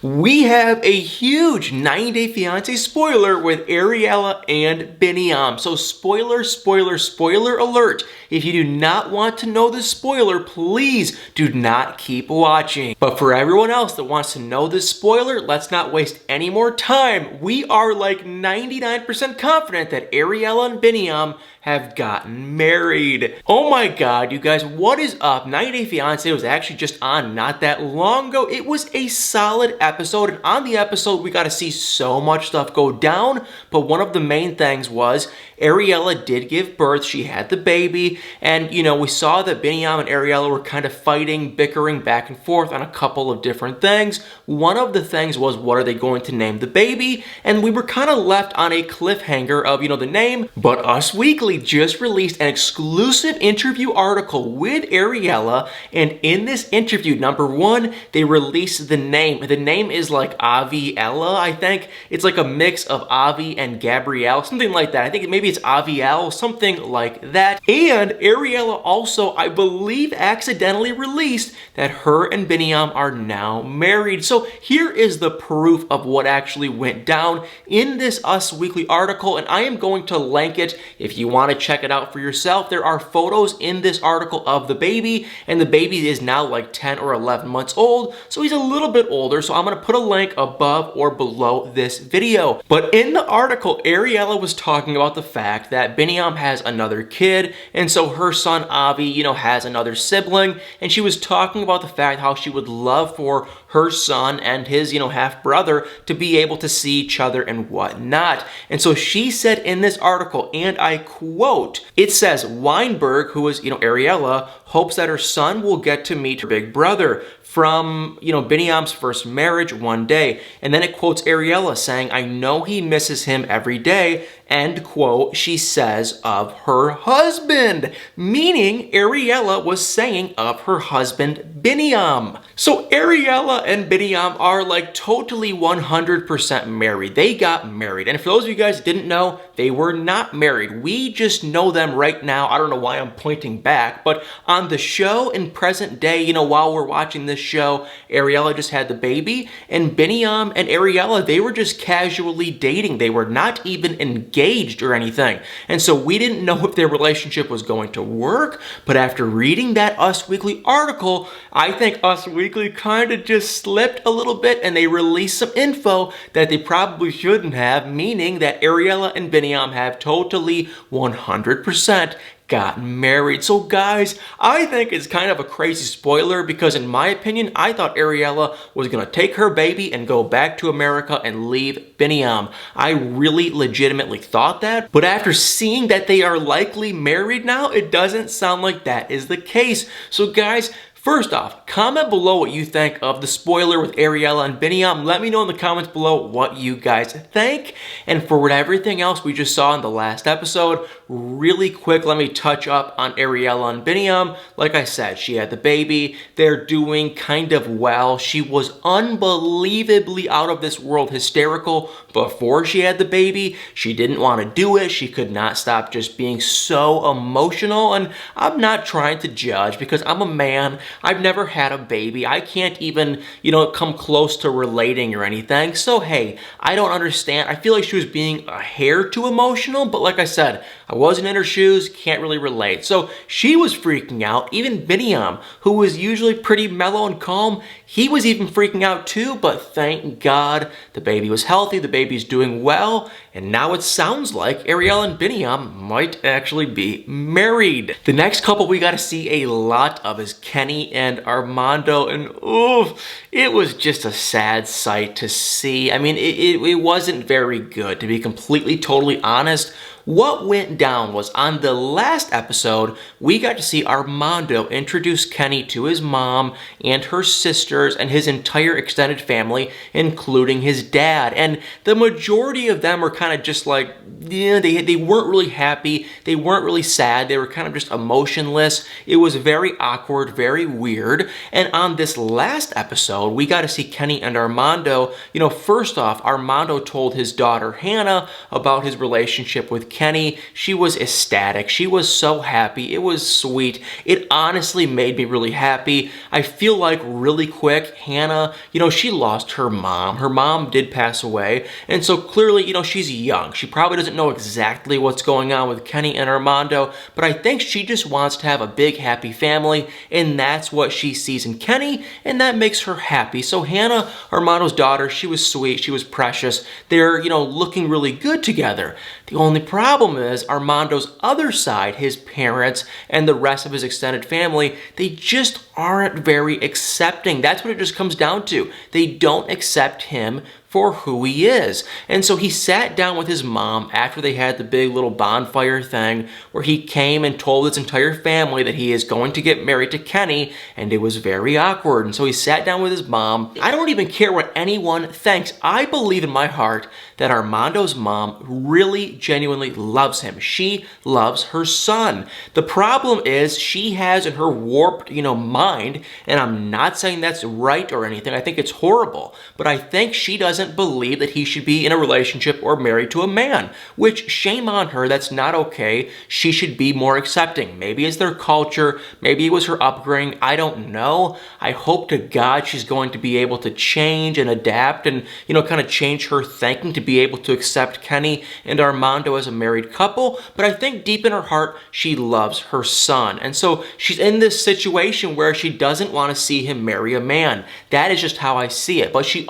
We have a huge 90-Day Fiance spoiler with Ariella and Biniyam. So spoiler alert. If you do not want to know the spoiler, please do not keep watching. But for everyone else that wants to know this spoiler, let's not waste any more time. We are like 99% confident that Ariella and Biniyam have gotten married. Oh my god, you guys, what is up? 90-Day Fiance was actually just on not that long ago. It was a solid episode, and on the episode we got to see so much stuff go down, but one of the main things was Ariella did give birth. She had the baby, and you know, we saw that Biniyam and Ariella were kind of fighting, bickering back and forth on a couple of different things. One of the things was, what are they going to name the baby? And we were kind of left on a cliffhanger of, you know, the name, but Us Weekly just released an exclusive interview article with Ariella, and in this interview, number one, they released the name. The name is like Aviella, I think. It's like a mix of Avi and Gabrielle, something like that. I think maybe it's Avielle, something like that. And Ariella also, I believe, accidentally released that her and Biniyam are now married. So here is the proof of what actually went down in this Us Weekly article, and I am going to link it if you want to check it out for yourself. There are photos in this article of the baby, and the baby is now like 10 or 11 months old, so he's a little bit older, so I'm going to put a link above or below this video. But in the article, Ariella was talking about the fact that Biniyam has another kid, and so her son Avi, you know, has another sibling, and she was talking about the fact how she would love for her son and his, you know, half brother to be able to see each other and whatnot. And so she said in this article, and I quote, it says, Weinberg, who is, you know, Ariella, hopes that her son will get to meet her big brother from, you know, Biniyam's first marriage one day. And then it quotes Ariella saying, I know he misses him every day, end quote, she says of her husband. Meaning Ariella was saying of her husband, Biniyam. So Ariella and Biniyam are like totally 100% married. They got married. And for those of you guys who didn't know, they were not married. We just know them right now. I don't know why I'm pointing back, but on the show in present day, you know, while we're watching this show, Ariella just had the baby, and Biniyam and Ariella, they were just casually dating. They were not even engaged or anything. And so we didn't know if their relationship was going to work, but after reading that Us Weekly article, I think Us Weekly kind of just slipped a little bit, and they released some info that they probably shouldn't have, meaning that Ariella and Biniyam have totally 100% gotten married. So guys, I think it's kind of a crazy spoiler because in my opinion, I thought Ariella was going to take her baby and go back to America and leave Biniyam. I really legitimately thought that, but after seeing that they are likely married now, it doesn't sound like that is the case. So guys, first off, comment below what you think of the spoiler with Ariella and Biniyam. Let me know in the comments below what you guys think. And for everything else we just saw in the last episode, really quick, let me touch up on Ariella and Biniyam. Like I said, she had the baby. They're doing kind of well. She was unbelievably out of this world hysterical before she had the baby. She didn't want to do it. She could not stop just being so emotional. And I'm not trying to judge because I'm a man. I've never had a baby. I can't even, you know, come close to relating or anything. So, hey, I don't understand. I feel like she was being a hair too emotional, but like I said, I wasn't in her shoes, can't really relate. So she was freaking out. Even Biniyam, who was usually pretty mellow and calm, he was even freaking out too, but thank God the baby was healthy, the baby's doing well, and now it sounds like Ariella and Biniyam might actually be married. The next couple we got to see a lot of is Kenny and Armando, and ooh, it was just a sad sight to see. I mean, it wasn't very good, to be completely, totally honest. What went down was on the last episode, we got to see Armando introduce Kenny to his mom and her sisters and his entire extended family, including his dad. And the majority of them were kind of just like, yeah, they weren't really happy. They weren't really sad. They were kind of just emotionless. It was very awkward, very weird. And on this last episode, we got to see Kenny and Armando. You know, first off, Armando told his daughter Hannah about his relationship with Kenny, she was ecstatic. She was so happy. It was sweet. It honestly made me really happy. I feel like really quick, Hannah, she lost her mom. Her mom did pass away. And so clearly, she's young. She probably doesn't know exactly what's going on with Kenny and Armando, but I think she just wants to have a big, happy family, and that's what she sees in Kenny, and that makes her happy. So Hannah, Armando's daughter, she was sweet. She was precious. They're, looking really good together. The only problem is Armando's other side, his parents and the rest of his extended family, they just aren't very accepting. That's what it just comes down to. They don't accept him for who he is. And so he sat down with his mom after they had the big little bonfire thing where he came and told his entire family that he is going to get married to Kenny, and it was very awkward. And so he sat down with his mom. I don't even care what anyone thinks. I believe in my heart that Armando's mom really genuinely loves him. She loves her son. The problem is she has in her warped, mind, and I'm not saying that's right or anything. I think it's horrible, but I think she doesn't believe that he should be in a relationship or married to a man, which shame on her. That's not okay. She should be more accepting. Maybe it's their culture. Maybe it was her upbringing. I don't know. I hope to God she's going to be able to change and adapt and, kind of change her thinking to be able to accept Kenny and Armando as a married couple. But I think deep in her heart, she loves her son. And so she's in this situation where she doesn't want to see him marry a man. That is just how I see it. But she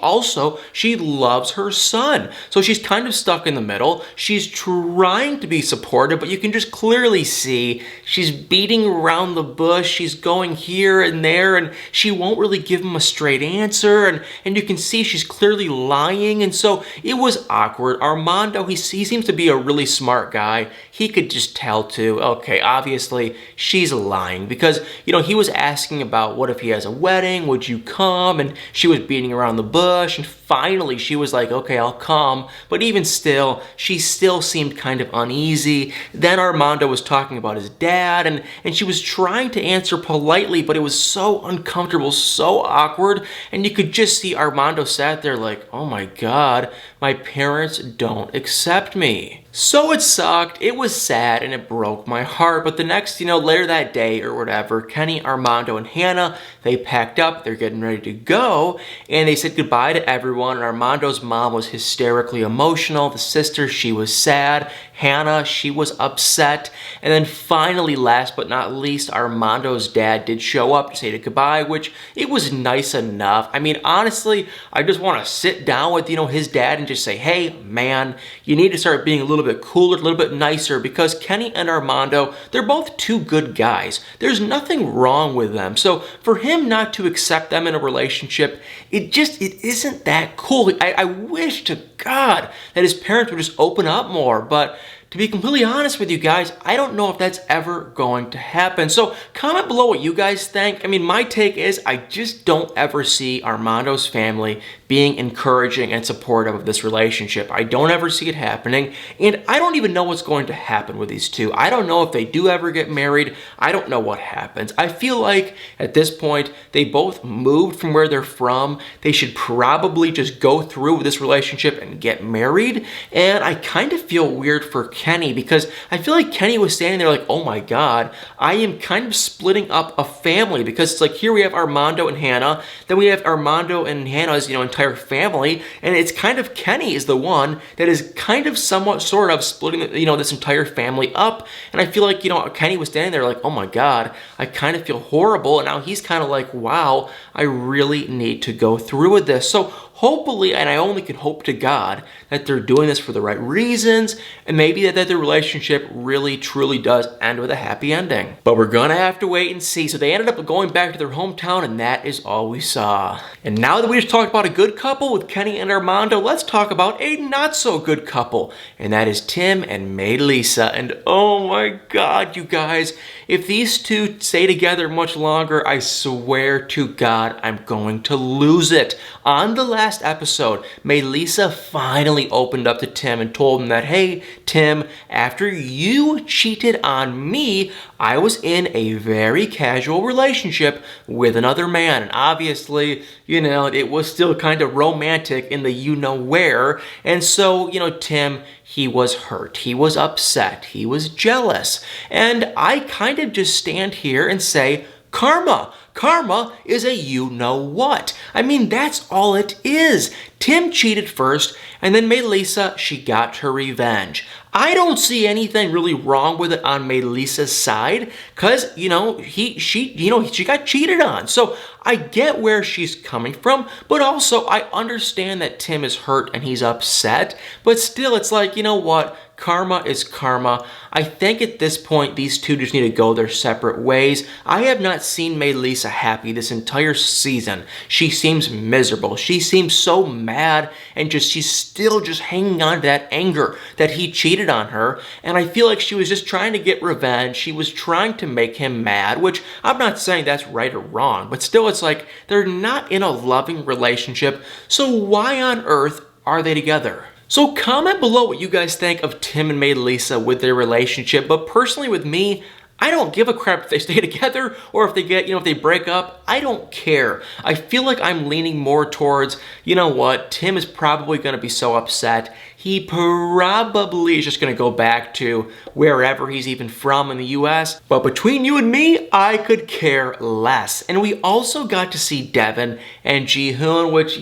loves her son. So she's kind of stuck in the middle. She's trying to be supportive, but you can just clearly see she's beating around the bush. She's going here and there, and she won't really give him a straight answer. And you can see she's clearly lying. And so it was awkward. Armando, he seems to be a really smart guy. He could just tell too, okay, obviously she's lying because, he was asking about what if he has a wedding? Would you come? And she was beating around the bush. And finally, she was like, okay, I'll come. But even still, she still seemed kind of uneasy. Then Armando was talking about his dad, and she was trying to answer politely, but it was so uncomfortable, so awkward. And you could just see Armando sat there like, oh my God, my parents don't accept me. So it sucked, it was sad, and it broke my heart. But the next, later that day or whatever, Kenny, Armando, and Hannah, they packed up, they're getting ready to go, and they said goodbye to everyone. And Armando's mom was hysterically emotional. The sister, she was sad. Hannah, she was upset. And then finally, last but not least, Armando's dad did show up to say goodbye, which it was nice enough. I mean, honestly, I just want to sit down with, his dad and just say, hey, man, you need to start being a little bit cooler, a little bit nicer, because Kenny and Armando, they're both two good guys. There's nothing wrong with them. So for him not to accept them in a relationship, it isn't that cool. I wish to God that his parents would just open up more, but to be completely honest with you guys, I don't know if that's ever going to happen. So comment below what you guys think. I mean, my take is I just don't ever see Armando's family being encouraging and supportive of this relationship. I don't ever see it happening, and I don't even know what's going to happen with these two. I don't know if they do ever get married. I don't know what happens. I feel like at this point, they both moved from where they're from. They should probably just go through with this relationship and get married, and I kind of feel weird for Kenny because I feel like Kenny was standing there like, oh my God, I am kind of splitting up a family, because it's like here we have Armando and Hannah, then we have Armando and Hannah's, entire family, and it's kind of Kenny is the one that is kind of somewhat sort of splitting, this entire family up. And I feel like, Kenny was standing there like, oh my God, I kind of feel horrible. And now he's kind of like, wow, I really need to go through with this. So hopefully, and I only can hope to God, that they're doing this for the right reasons, and maybe that their relationship really, truly does end with a happy ending. But we're gonna have to wait and see. So they ended up going back to their hometown, and that is all we saw. And now that we just talked about a good couple with Kenny and Armando, let's talk about a not so good couple, and that is Tim and Melyza. And oh my God, you guys, if these two stay together much longer, I swear to God, I'm going to lose it. On the last last episode, Melyza finally opened up to Tim and told him that, hey, Tim, after you cheated on me, I was in a very casual relationship with another man. And obviously, it was still kind of romantic in the you-know-where. And so, Tim, he was hurt. He was upset. He was jealous. And I kind of just stand here and say, karma. Karma is a you-know-what. I mean, that's all it is. Tim cheated first, and then Melyza, she got her revenge. I don't see anything really wrong with it on Melyza's side, because, she got cheated on. So I get where she's coming from, but also I understand that Tim is hurt and he's upset, but still it's like, you know what? Karma is karma. I think at this point, these two just need to go their separate ways. I have not seen Melyza happy this entire season. She seems miserable. She seems so mad and she's still just hanging on to that anger that he cheated on her. And I feel like she was just trying to get revenge. She was trying to make him mad, which I'm not saying that's right or wrong, but still it's like they're not in a loving relationship. So why on earth are they together? So comment below what you guys think of Tim and Melyza with their relationship, but personally with me, I don't give a crap if they stay together or if they get, if they break up. I don't care. I feel like I'm leaning more towards, Tim is probably going to be so upset. He probably is just going to go back to wherever he's even from in the US. But between you and me, I could care less. And we also got to see Deavan and Jihoon, which,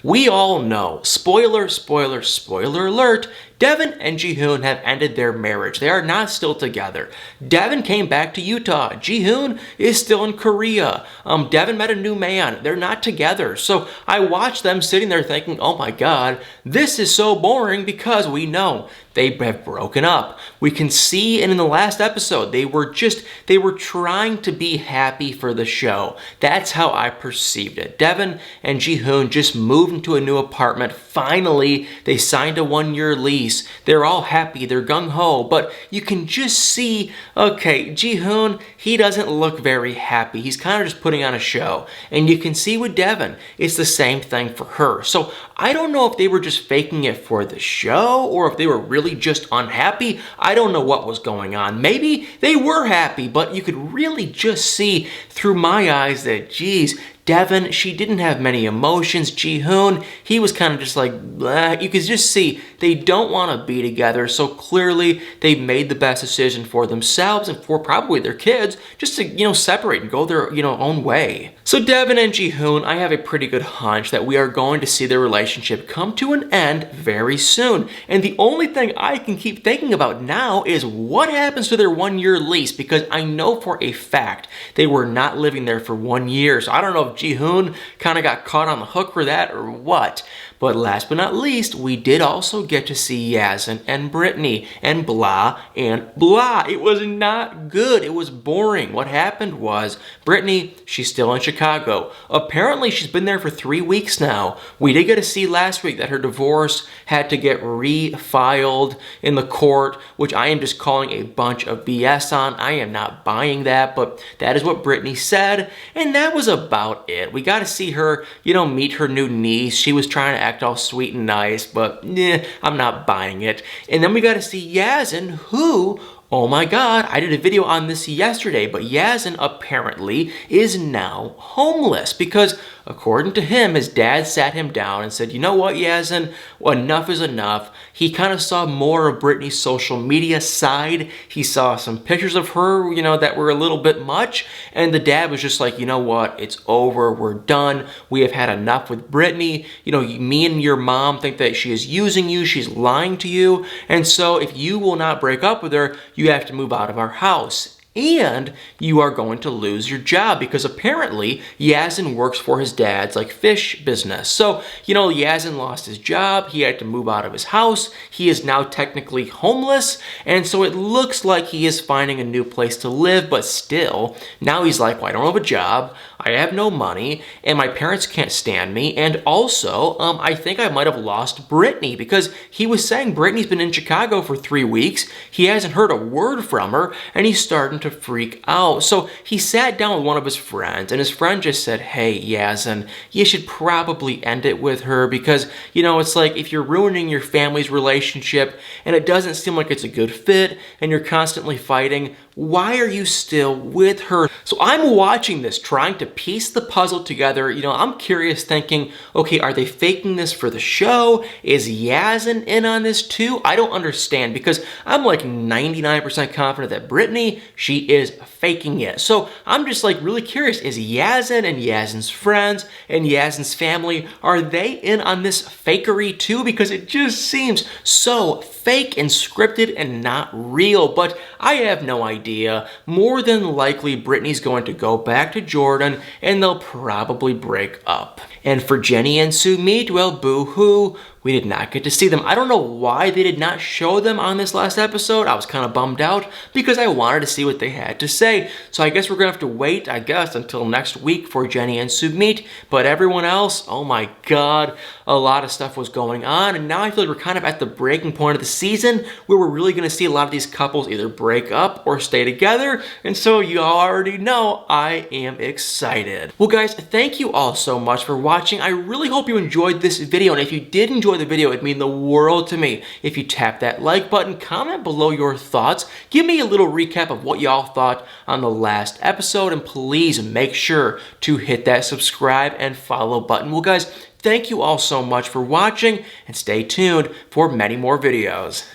we all know. Spoiler, spoiler, spoiler alert. Deavan and Jihoon have ended their marriage. They are not still together. Deavan came back to Utah. Jihoon is still in Korea. Deavan met a new man. They're not together. So I watched them sitting there thinking, oh my God, this is so boring because we know they have broken up. We can see, and in the last episode, they were trying to be happy for the show. That's how I perceived it. Deavan and Jihoon just moved into a new apartment. Finally, they signed a 1-year lease. They're all happy. They're gung-ho. But you can just see, okay, Jihoon, he doesn't look very happy. He's kind of just putting on a show. And you can see with Deavan, it's the same thing for her. So I don't know if they were just faking it for the show or if they were really just unhappy. I don't know what was going on. Maybe they were happy, but you could really just see through my eyes that, geez, Deavan, she didn't have many emotions. Jihoon, he was kind of just like, blah. You could just see they don't want to be together. So clearly they made the best decision for themselves and for probably their kids just to, separate and go their, own way. So Deavan and Jihoon, I have a pretty good hunch that we are going to see their relationship come to an end very soon. And the only thing I can keep thinking about now is what happens to their 1-year lease, because I know for a fact they were not living there for 1 year. So I don't know if Jihoon kind of got caught on the hook for that or what. But last but not least, we did also get to see Yazan and Brittany and blah and blah. It was not good. It was boring. What happened was Brittany, she's still in Chicago. Apparently, she's been there for 3 weeks now. We did get to see last week that her divorce had to get refiled in the court, which I am just calling a bunch of BS on. I am not buying that, but that is what Brittany said, and that was about it. We got to see her, meet her new niece. She was trying to act all sweet and nice, but I'm not buying it. And then we got to see Yazan, who, oh my God, I did a video on this yesterday, but Yazan apparently is now homeless because, according to him, his dad sat him down and said, you know what, Yazan, enough is enough. He kind of saw more of Brittany's social media side. He saw some pictures of her, that were a little bit much. And the dad was just like, you know what, it's over. We're done. We have had enough with Brittany. Me and your mom think that she is using you. She's lying to you. And so if you will not break up with her, you have to move out of our house. And you are going to lose your job because apparently Yazan works for his dad's fish business. So, Yazan lost his job. He had to move out of his house. He is now technically homeless. And so it looks like he is finding a new place to live, but still, now he's like, well, I don't have a job. I have no money and my parents can't stand me. And also, I think I might have lost Brittany because he was saying Brittany's been in Chicago for 3 weeks. He hasn't heard a word from her and he's starting to to freak out. So he sat down with one of his friends, and his friend just said, hey, Yazan, you should probably end it with her because, you know, it's like if you're ruining your family's relationship and it doesn't seem like it's a good fit and you're constantly fighting, why are you still with her? So I'm watching this, trying to piece the puzzle together. You know, I'm curious thinking, okay, are they faking this for the show? Is Yazan in on this too? I don't understand because I'm like 99% confident that Brittany, she is faking it. So I'm just like really curious, is Yazan and Yazan's friends and Yazan's family, are they in on this fakery too? Because it just seems so fake and scripted and not real, but I have no idea. More than likely, Brittany's going to go back to Jordan and they'll probably break up. And for Jenny and Sumit, well, boo-hoo, we did not get to see them. I don't know why they did not show them on this last episode. I was kind of bummed out because I wanted to see what they had to say. So I guess we're gonna have to wait, I guess, until next week for Jenny and Sumit. But everyone else, oh my God, a lot of stuff was going on. And now I feel like we're kind of at the breaking point of the season where we're really gonna see a lot of these couples either break up or stay together. And so you already know I am excited. Well guys, thank you all so much for watching. I really hope you enjoyed this video. And if you did enjoy the video, it'd mean the world to me if you tap that like button, comment below your thoughts, give me a little recap of what y'all thought on the last episode, and please make sure to hit that subscribe and follow button. Well guys, thank you all so much for watching and stay tuned for many more videos.